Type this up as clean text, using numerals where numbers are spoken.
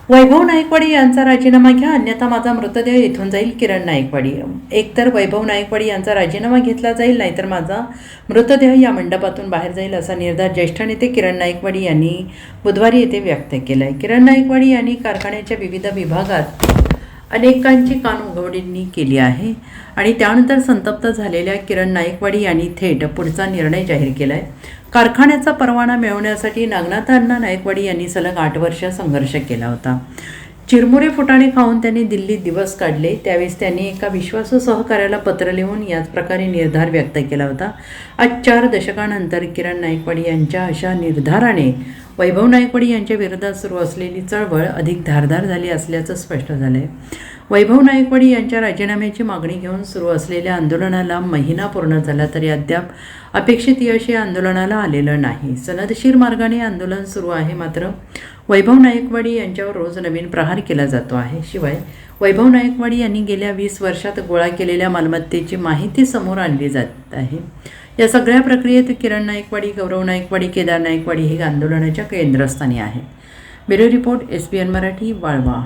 वैभव नाईकवाडी यांचा राजीनामा घ्या, अन्यथा माझा मृतदेह इथून जाईल. किरण नाईकवाडी. एकतर वैभव नाईकवाडी यांचा राजीनामा घेतला जाईल, नाहीतर माझा मृतदेह या मंडपातून बाहेर जाईल, असा निर्धार ज्येष्ठ नेते किरण नाईकवाडी यांनी बुधवारी येथे व्यक्त केला आहे. किरण नाईकवाडी यांनी कारखान्याच्या विविध विभागात अनेकांची कानउघडणी केली आहे आणि त्यानंतर संतप्त झालेल्या किरण नाईकवाडी यांनी थेट पुढचा निर्णय जाहीर केला आहे. कारखान्याचा परवाना मिळवण्यासाठी नागनाथ अण्णा नाईकवाडी यांनी सलग 8 वर्ष संघर्ष केला होता. चिरमुरे फुटाणे खाऊन त्यांनी दिल्लीत दिवस काढले. त्यावेळेस त्यांनी एका विश्वासू सहकार्याला पत्र लिहून याच प्रकारे निर्धार व्यक्त केला होता. आज 4 दशकानंतर किरण नाईकवाडी यांच्या अशा निर्धाराने वैभव नाईकवाडी यांच्या विरोधात सुरू असलेली चळवळ अधिक धारदार झाली असल्याचं स्पष्ट झालं आहे. वैभव नाईकवाडी यांच्या राजीनाम्याची मागणी घेऊन सुरू असलेल्या आंदोलनाला महिना पूर्ण झाला तरी अद्याप अपेक्षित यश या आंदोलनाला आलेलं नाही. सनदशीर मार्गाने आंदोलन सुरू आहे, मात्र वैभव नाईकवाडी यांच्यावर रोज नवीन प्रहार केला जातो आहे. शिवाय वैभव नाईकवाडी यांनी गेल्या 20 वर्षात गोळा केलेल्या मालमत्तेची माहिती समोर आणली जात आहे. या सगळ्या प्रक्रियेत किरण नाईकवाडी, गौरव नाईकवाडी, केदार नाईकवाडी हे आंदोलनाच्या केंद्रस्थानी आहेत. Bureau report, SBN Marathi, Walwa.